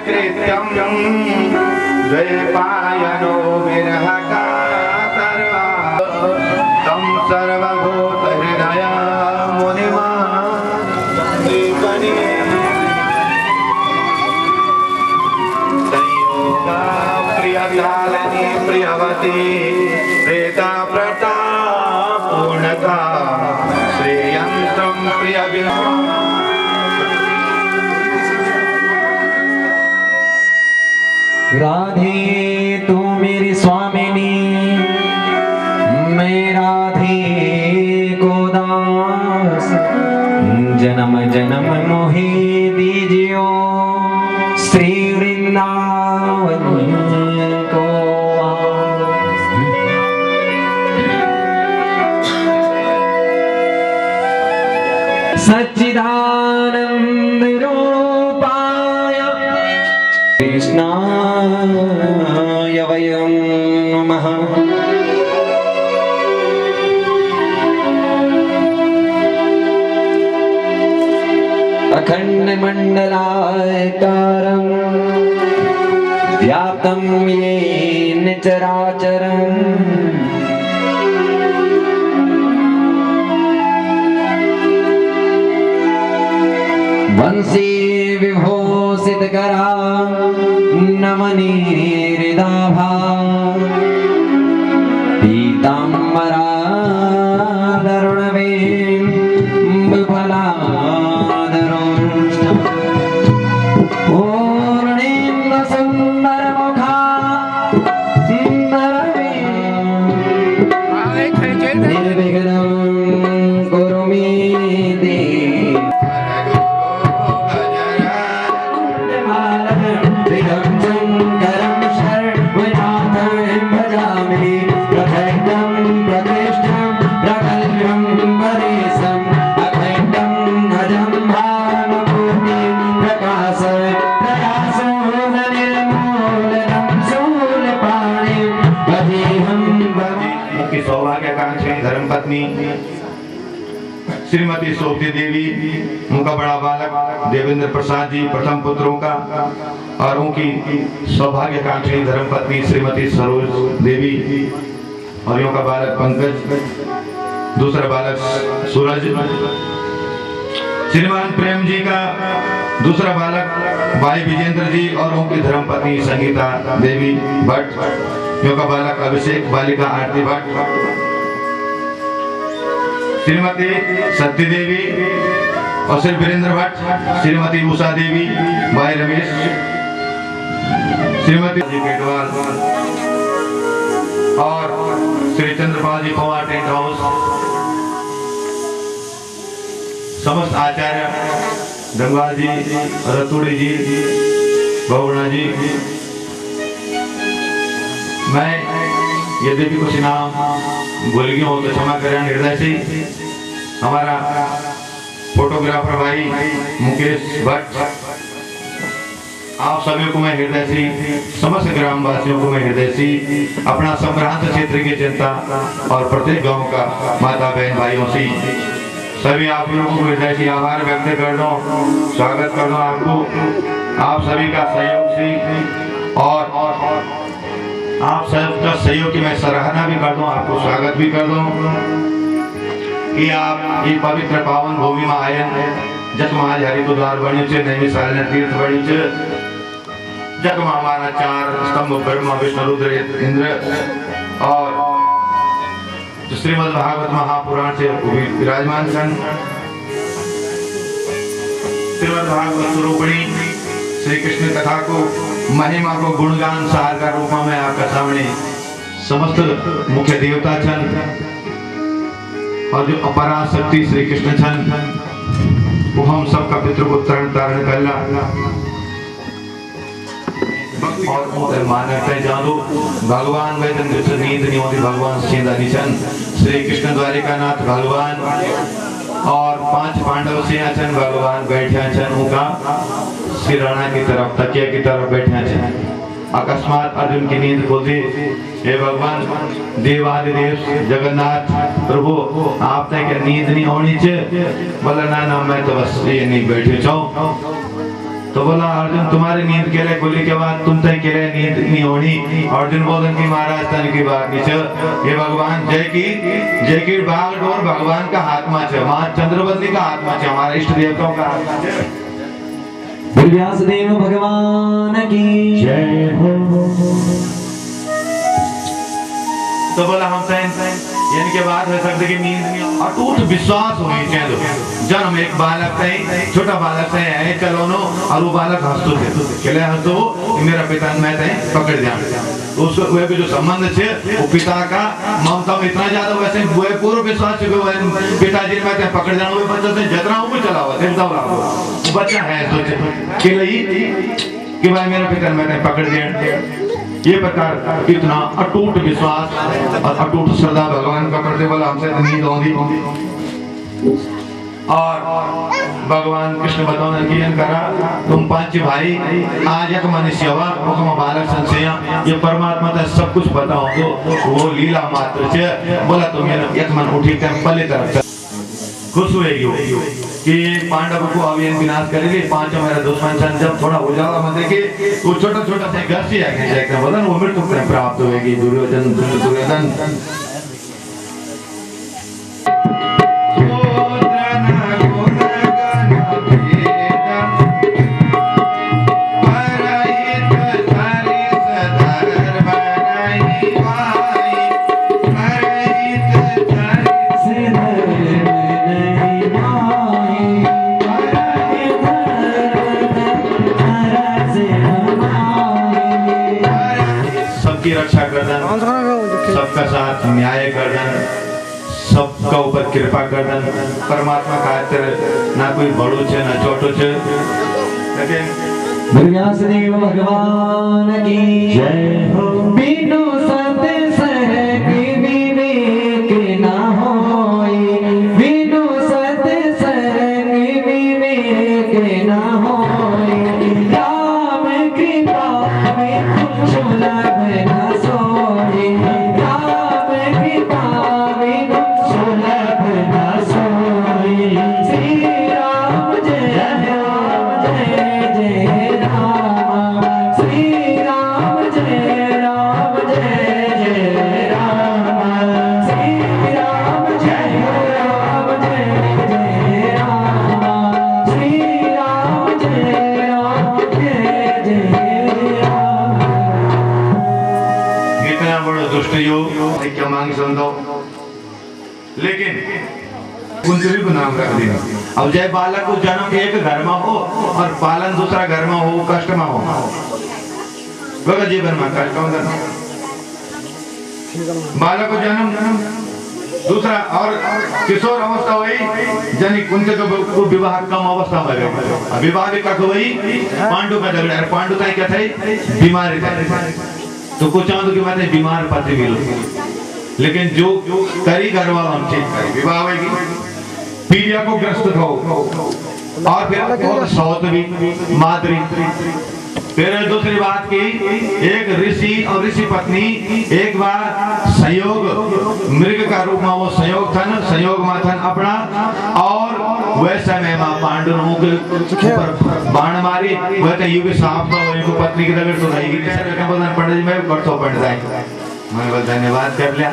कृत्यं द्वैपायनो विरहकातर्वा तं सर्वभूतहृदय मुनिमान्दीपनि संयोगा प्रियकालिनी प्रियवती प्रेता प्रता पूर्णता श्रेयन्त्रं प्रियविना राधे तू मेरी स्वामिनी, मैं राधे को दास, जन्म जन्म मोहे दीजियो श्री वृंदावन को वास। सच्चिदानंद रूपाय कृष्णाय वयं नमः। अखण्डमण्डलाकारं व्याप्तं येन चराचरं वंशी विभूषितकरा नमनीरिदाभा पीताम्बरा दरुणवेम्बफलादरोष्ठम् पूर्णेन्दु सुन्दरमुखा सुन्दरवेम् निर्विघ्नं कुरु मे देव। सौभाग्यकांक्षी धर्मपत्नी श्रीमती सोपती देवी, उनका बड़ा बालक देवेंद्र प्रसाद जी प्रथम पुत्रों का, और उनकी सौभाग्यकांक्षी धर्मपत्नी श्रीमती सरोज देवी और उनका बालक पंकज, दूसरा बालक सूरज, श्रीमान प्रेम जी का दूसरा बालक भाई विजेंद्र जी और उनकी धर्मपत्नी संगीता देवी भट्ट, उनका बालक अभिषेक, बालिका आरती भट्ट, श्रीमती सत्य देवी और श्री वीरेंद्र भट्ट, श्रीमती उषा देवी, भाई रमेश, श्रीमती केटवाल और श्री चंद्रपाल जी पवार टेंट हाउस, समस्त आचार्य गंगवाल जी, रतुड़ी जी, बहुगुणा जी। मैं यदि भी कुछ नाम भूल गया हो तो क्षमा करें हृदय से। हमारा फोटोग्राफर भाई मुकेश भट्ट, आप सभी को मैं हृदय से, समस्त ग्रामवासियों को मैं हृदय से, अपना संभ्रांत क्षेत्र की जनता और प्रत्येक गांव का माता बहन भाइयों से सभी आप लोगों को हृदय से आभार व्यक्त कर दो, स्वागत कर दो आपको, आप सभी का सहयोग से, और आप सबका सहयोग की मैं सराहना भी कर दूं, आपको स्वागत भी कर दूं कि आप ये पवित्र पावन भूमि में आए, जख महाज हरि को द्वार बनी छे, नैमिषारण्य तीर्थ बनी छे, जख में हमारा चार स्तंभ ब्रह्मा विष्णु रुद्र इंद्र और श्रीमद् भागवत महापुराण से विराजमान छन। श्रीमद् भागवत स्वरूपिणी श्री कृष्ण कथा को, महिमा को गुणगान सार का रूप में आपका सामने समस्त मुख्य देवता छन और जो अपराशक्ति श्री कृष्ण छन, वो हम सबका पितृ को तरण तारण करला और मानते जानो भगवान वैदन जो नींद नहीं होती, भगवान सीधा निशन श्री कृष्ण द्वारिकानाथ भगवान और 5 पांडव से अचन भगवान बैठे अचन, उनका सिराना की तरफ, तकिया की तरफ बैठे अचन। अकस्मात अर्जुन की नींद खुल दी, हे भगवान देवादिदेव जगन्नाथ प्रभु, आपने क्या नींद नहीं होनी चाहिए? बोला ना ना, मैं तो बस ये नहीं बैठे चाहूँ। तो बोला अर्जुन तुम्हारी नींद के लिए गोली के बाद तुम तय के लिए नींद नहीं होनी। अर्जुन बोलन की महाराज तन की बात नहीं छ, ये भगवान जय की बाग डोर भगवान का हाथ में छ, मां चंद्रवंदी का हाथ में छ, हमारे इष्ट देवताओं का हाथ में छ। व्यासदेव भगवान की जय हो। तो बोला हम यानी के बाद हो सकते कि नींद में अटूट विश्वास होनी चाहिए। जन्म एक बालक है, छोटा बालक है, चलो नो और वो बालक हंसतो थे केले हंसतो मेरा पिता मैं तय पकड़ दिया। उसको वे भी जो संबंध छे वो पिता का ममता में इतना ज्यादा वैसे वो पूर्ण विश्वास है कि पिताजी मैं तय पकड़ दिया। वो बच्चा से जतरा ऊपर चला हुआ एकदम वो बच्चा है सोचे के लिए कि भाई मेरा पिता मैं तय पकड़ दिया। ये प्रकार इतना अटूट विश्वास और अटूट श्रद्धा भगवान का प्रति बोला हमसे नींद होगी। और भगवान कृष्ण बताओ कियन करा तुम पांच भाई आज एक मनुष्य हुआ हुक्म बालक संशय ये परमात्मा का सब कुछ बताओ तो वो लीला मात्र से बोला तुम एक मन उठी पहले तरफ खुश हुएगी कि पांडव को अभियान विनाश करेगी। पांच मेरा दुश्मन सन जब थोड़ा उजाला में देखे तो छोटा छोटा से घर से आगे जाकर बोला वो मृत्यु प्राप्त होगी। दुर्योधन दुर्योधन रक्षा करदन, सबका साथ न्याय करदन, सबका ऊपर कृपा करदन। परमात्मा का ना कोई बड़ो छे ना छोटो छे। लेकिन व्यासदेव भगवान की जय हो। बिनु सत्य सहज विवेक ना होई, बिनु सत्य सहज विवेक ना होई। राम कृपा में सुलभ न सोई, राम कृपा में सुलभ न सोई। श्री राम जय राम जय जय राम, श्री राम जय राम जय जय राम, श्री राम जय राम जय जय राम, श्री राम जय राम जय जय राम। इतना बड़ा दुष्ट योग क्या मांग सुन दो लेकिन कुंजरी को नाम रख देना। अब जय बालक को जन्म एक घर में हो और पालन दूसरा घर में हो कष्ट में हो वह जीवन में कष्ट होगा। बालक को जन्म दूसरा और किशोर अवस्था हुई जनी कुंती को विवाह कम अवस्था में विवाह भी कट हुई। पांडु का झगड़ा पांडु का क्या था बीमारी तो कुछ चाहूँ कि मैं बीमार पति मिलो लेकिन जो करी घर वाला हम ठीक करी विवाह होगी पीड़िया को ग्रस्त हो और फिर सौत भी माद्री। फिर दूसरी बात की एक ऋषि और ऋषि पत्नी एक बार संयोग मृग का रूप में वो संयोग में थन अपना और वैसे में मां पांडु के ऊपर बाण मारी वह तो युग सांप को पत्नी की दगड़ तो रहेगी पंडित जी मैं करतो पड़ जाए मैं धन्यवाद कर लिया।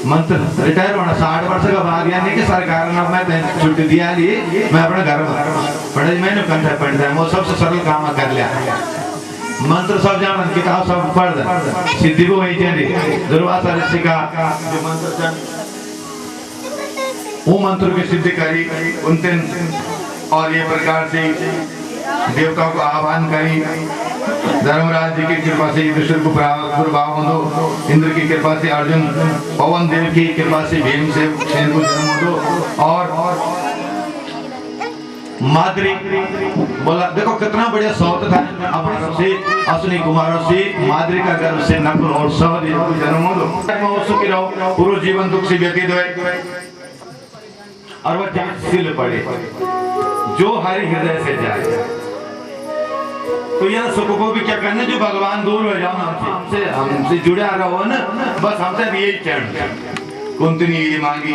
मंत्र रिटायर होना 60 वर्ष का बाद यानी कि सरकार ने मैं छुट्टी दिया ली मैं अपने घर में पंडित जी मैंने कंठा पढ़ दिया वो सबसे सरल काम कर लिया। मंत्र सब जान किताब सब पढ़ दे सिद्धि को वही चाहिए दुर्वासा ऋषि का जो मंत्र वो मंत्र की सिद्धि करी उनते और ये प्रकार से देवताओं को आह्वान करी। धर्मराज जी की कृपा से युधिष्ठिर को प्रादुर्भाव हो इंद्र की कृपा से अर्जुन पवन देव की कृपा से भीम से सेन को जन्म हो और माद्री बोला देखो कितना बढ़िया सौत था अपने से अश्विनी कुमारों से माद्री का गर्भ से नकुल और सहदेव को जन्म हो सुखी रहो पूरा जीवन दुख से व्यतीत हुए और वह सिल पड़े जो हरि हृदय से जाए। तो यह सुख को भी क्या करना जो भगवान दूर हो जाओ हमसे जुड़ा रहो ना बस हमसे यही चरण कुंती ने ये मांगी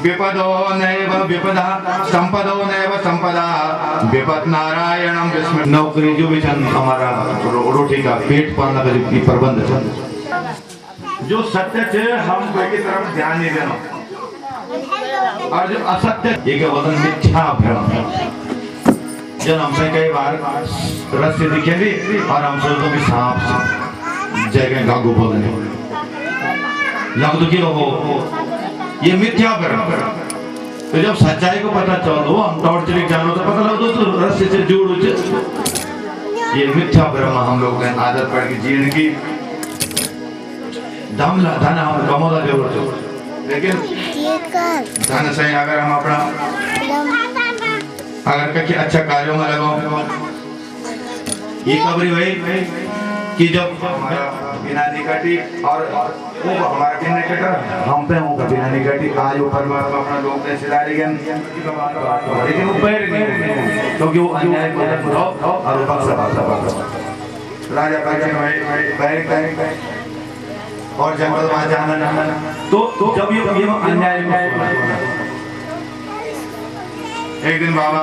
विपदो नैव विपदा संपदो नैव संपदा विपद नारायणम विस्मृत। नौकरी जो भी चंद हमारा रोटी का पेट पालना का जो प्रबंध है, जो सत्य है हम की तरफ ध्यान नहीं देना, और जो असत्य ये क्या बोलते हैं मिथ्या भ्रम। जब हमसे कई बार रस्सी दिखेगी और हम सोचते कि सांप जगह गागू बोलने लग दुखी हो, ये मिथ्या भ्रम। तो जब सच्चाई को पता चलो हम टॉर्च लेके जानो तो पता लगो तो रस्सी से जोड़ ये मिथ्या भ्रम हम लोग ने आदत पड़ के जीने की। दम ला धन हम कमोला जरूर, लेकिन धन से अगर हम अपना अगर कहीं अच्छा कार्यों में लगाओ, ये खबरी भाई कि जब हमारा बिना निकटी और वो हमारा बिना निकट हम पे होगा बिना निकटी आज वो परमात्मा अपना लोग ने सिला लेकिन वो पैर नहीं, क्योंकि वो अन्याय को और राजा भाई और जंगल वहां जाना तो जब ये अन्याय एक दिन बाबा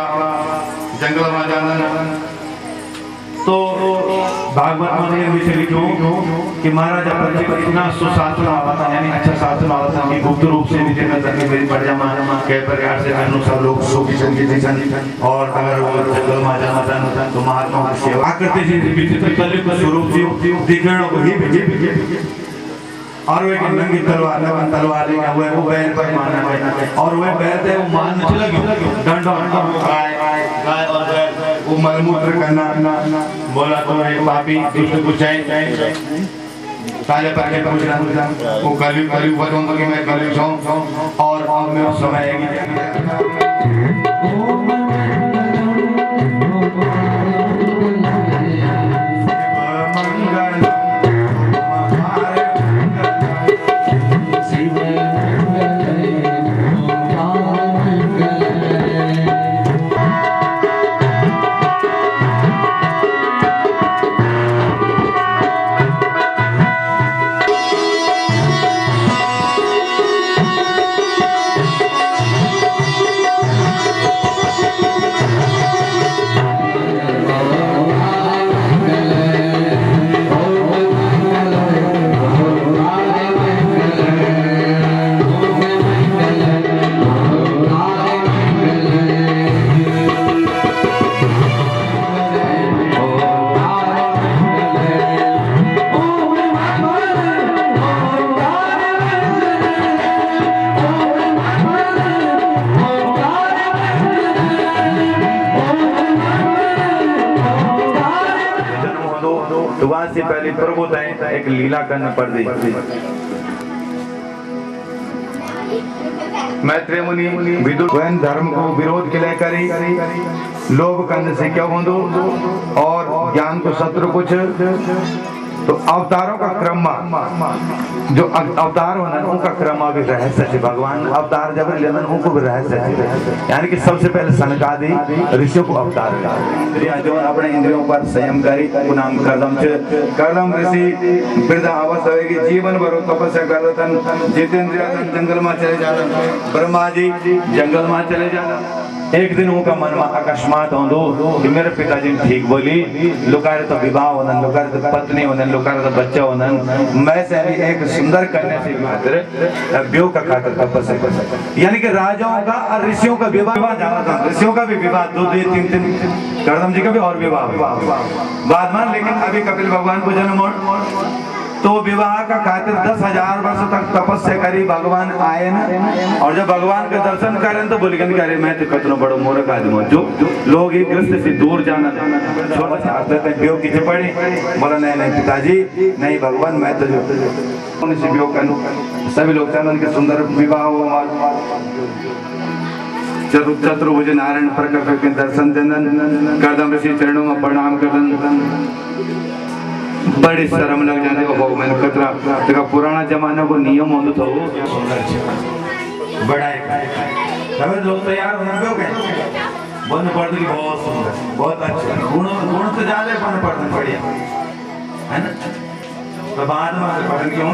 जंगल वहां जाना तो भागवत में विषय लिखो कि महाराजा प्रति को इतना सुशासन वाला था, यानी अच्छा शासन वाला था कि गुप्त रूप से नीचे में तक मेरी प्रजा कई प्रकार से अनुसार लोग सुखी संगीत और अगर वो जंगल में जाना तो महात्मा की सेवा करते थे। कलयुग का स्वरूप दिखने को ही और वो एक नंगी तलवार लेगा वो बैल पर मारना है और वो बैल थे वो मारने चला गया डंडा गाय और बैल वो मलमूत्र करना बोला तो ये पापी दुष्ट कुछ है साले पर के पूछना वो कलयुग बताऊंगा कि मैं कलयुग हूं और मैं उस समय आएगी। से पहले प्रबोधाएं एक लीला करना पड़ गई। मैत्रेय मुनि विदुर धर्म को विरोध के लिए करी लोभ करने से क्या होंदो और ज्ञान को शत्रु कुछ। तो अवतारों का क्रम जो अवतार होना उनका क्रम अभी रहस्य है। भगवान अवतार जब लेना उनको भी रहस्य है, यानी कि सबसे पहले सनकादि ऋषियों को अवतार जो अपने इंद्रियों पर संयम करी नाम कर्दम ऋषि वृद्धा अवस्था होगी जीवन भर तपस्या कर जितेंद्रिया जंगल में चले जाना, ब्रह्मा जी जंगल में चले जाना। एक दिन उनका मन में अकस्मात हो कि मेरे पिताजी ने ठीक बोली लुकारे तो विवाह होना लुकारे तो पत्नी होना लुकारे तो बच्चा होना, मैं से एक सुंदर कन्या से खातिर ब्योह का खातिर तपस्या कर सकता। यानी कि राजाओं का और ऋषियों का विवाह जाना था, ऋषियों का भी विवाह 2-2 3 कर्दम जी का भी और विवाह बाद में। लेकिन अभी कपिल भगवान को जन्म तो विवाह का खातिर 10,000 वर्ष तक तपस्या करी भगवान आए ना, और जब भगवान के दर्शन करें तो बोले अरे मैं तो कितना बड़ो मूर्ख आदमी जो लोग एक ग्रस्त से दूर जाना ब्योह की पड़ी बोला नहीं पिताजी नहीं भगवान मैं तो ब्योह करूं। सभी लोग चाहे उनके सुंदर विवाह हो चतुर्भुज नारायण प्रकट के दर्शन देन कर्दम ऋषि चरणों में प्रणाम करन बड़ी शर्म लग जाने को मैंने कतरा तेरा पुराना जमाना को नियम होता था वो बड़ा है लोग तैयार होना क्यों कहें बन पड़ की बहुत सुंदर बहुत अच्छा गुण तो ज्यादा बन पड़ते बढ़िया है ना। तो बाद में पढ़ क्यों